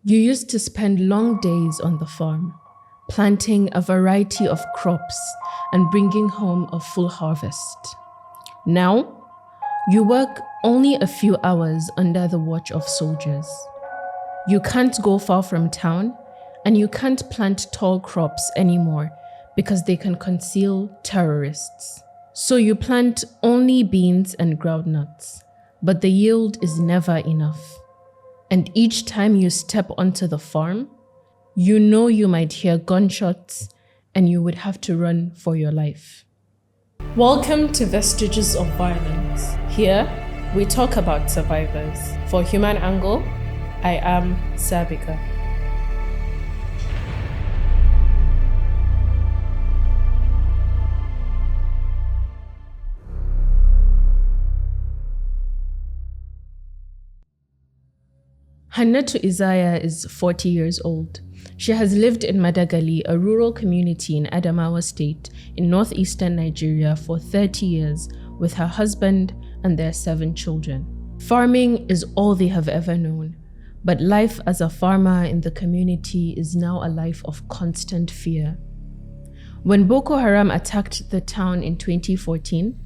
You used to spend long days on the farm, planting a variety of crops and bringing home a full harvest. Now, you work only a few hours under the watch of soldiers. You can't go far from town, and you can't plant tall crops anymore because they can conceal terrorists. So you plant only beans and groundnuts, but the yield is never enough. And each time you step onto the farm, you know you might hear gunshots and you would have to run for your life. Welcome to Vestiges of Violence. Here, we talk about survivors. For Human Angle, I am Sabika. Hannatu Isiah is 40 years old. She has lived in Madagali, a rural community in Adamawa State in northeastern Nigeria for 30 years with her husband and their 7 children. Farming is all they have ever known, but life as a farmer in the community is now a life of constant fear. When Boko Haram attacked the town in 2014,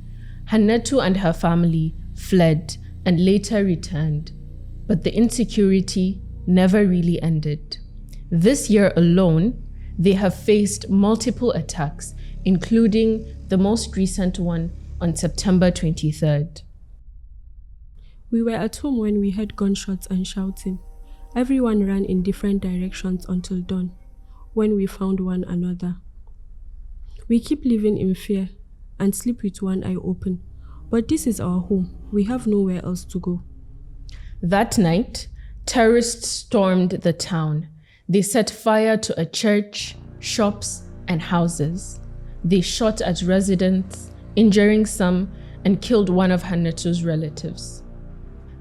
Hannatu and her family fled and later returned. But the insecurity never really ended. This year alone, they have faced multiple attacks, including the most recent one on September 23rd. We were at home when we heard gunshots and shouting. Everyone ran in different directions until dawn, when we found one another. We keep living in fear and sleep with one eye open, but this is our home. We have nowhere else to go. That night, terrorists stormed the town. They set fire to a church, shops, and houses. They shot at residents, injuring some, and killed one of Hannatu's relatives.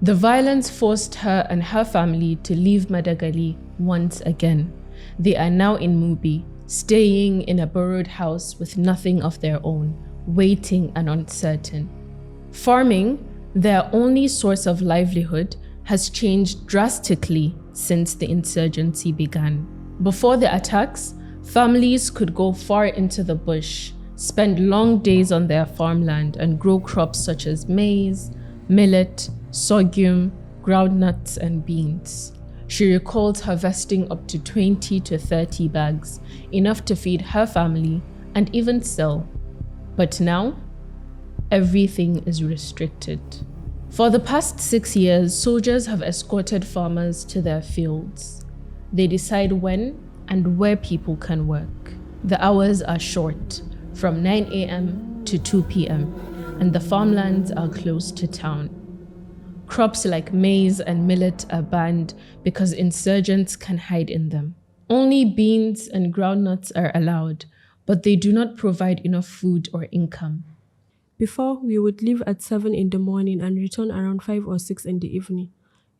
The violence forced her and her family to leave Madagali once again. They are now in Mubi, staying in a borrowed house with nothing of their own, waiting and uncertain. Farming, their only source of livelihood, has changed drastically since the insurgency began. Before the attacks, families could go far into the bush, spend long days on their farmland and grow crops such as maize, millet, sorghum, groundnuts, and beans. She recalls harvesting up to 20 to 30 bags, enough to feed her family and even sell. But now, everything is restricted. For the past 6 years, soldiers have escorted farmers to their fields. They decide when and where people can work. The hours are short, from 9 a.m. to 2 p.m., and the farmlands are close to town. Crops like maize and millet are banned because insurgents can hide in them. Only beans and groundnuts are allowed, but they do not provide enough food or income. Before, we would leave at 7 in the morning and return around 5 or 6 in the evening.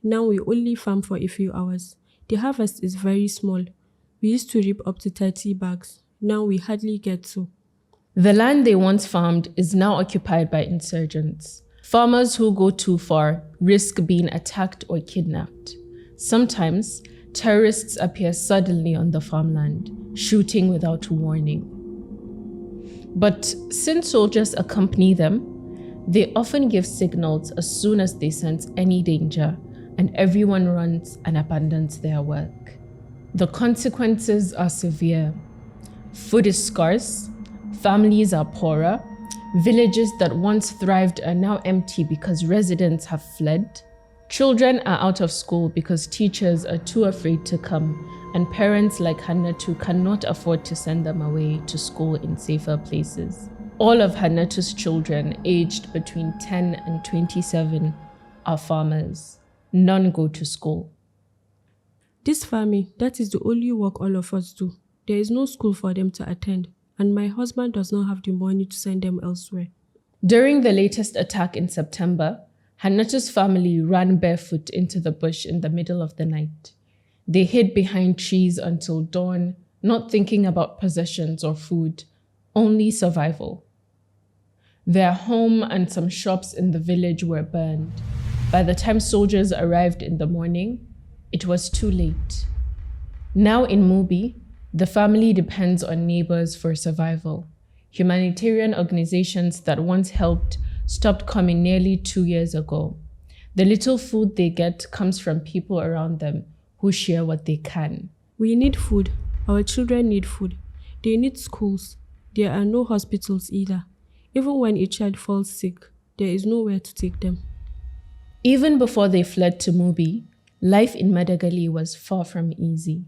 Now we only farm for a few hours. The harvest is very small. We used to reap up to 30 bags. Now we hardly get so. The land they once farmed is now occupied by insurgents. Farmers who go too far risk being attacked or kidnapped. Sometimes, terrorists appear suddenly on the farmland, shooting without warning. But since soldiers accompany them, they often give signals as soon as they sense any danger, and everyone runs and abandons their work. The consequences are severe. Food is scarce, families are poorer, villages that once thrived are now empty because residents have fled. Children are out of school because teachers are too afraid to come, and parents like Hannatu cannot afford to send them away to school in safer places. All of Hannatu's children, aged between 10 and 27, are farmers. None go to school. This farming, that is the only work all of us do. There is no school for them to attend, and my husband does not have the money to send them elsewhere. During the latest attack in September, Hannatu's family ran barefoot into the bush in the middle of the night. They hid behind trees until dawn, not thinking about possessions or food, only survival. Their home and some shops in the village were burned. By the time soldiers arrived in the morning, it was too late. Now in Mubi, the family depends on neighbors for survival. Humanitarian organizations that once helped stopped coming nearly 2 years ago. The little food they get comes from people around them who share what they can. We need food. Our children need food. They need schools. There are no hospitals either. Even when a child falls sick, there is nowhere to take them. Even before they fled to Mubi, life in Madagali was far from easy.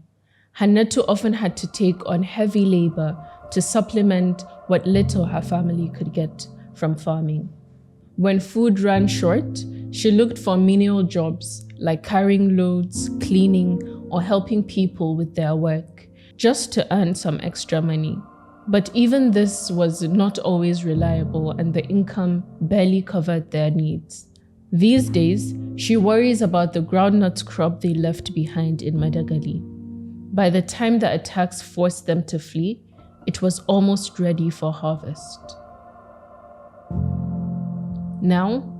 Hannatu often had to take on heavy labor to supplement what little her family could get from farming. When food ran short, she looked for menial jobs like carrying loads, cleaning, or helping people with their work, just to earn some extra money. But even this was not always reliable, and the income barely covered their needs. These days, she worries about the groundnuts crop they left behind in Madagali. By the time the attacks forced them to flee, it was almost ready for harvest. Now,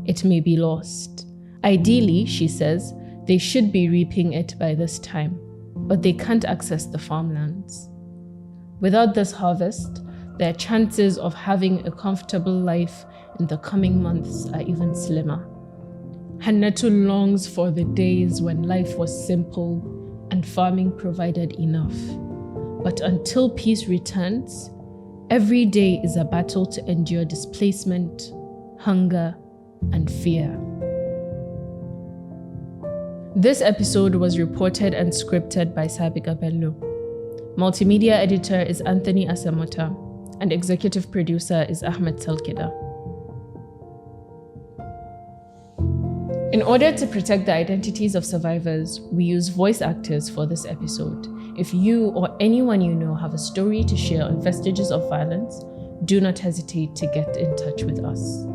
it may be lost. Ideally, she says, they should be reaping it by this time, but they can't access the farmlands. Without this harvest, their chances of having a comfortable life in the coming months are even slimmer. Hannatu longs for the days when life was simple and farming provided enough. But until peace returns, every day is a battle to endure displacement, hunger, and fear. This episode was reported and scripted by Sabiga Bello. Multimedia editor is Anthony Asamota, and executive producer is Ahmed Salkida. In order to protect the identities of survivors, we use voice actors for this episode. If you or anyone you know have a story to share on vestiges of violence, do not hesitate to get in touch with us.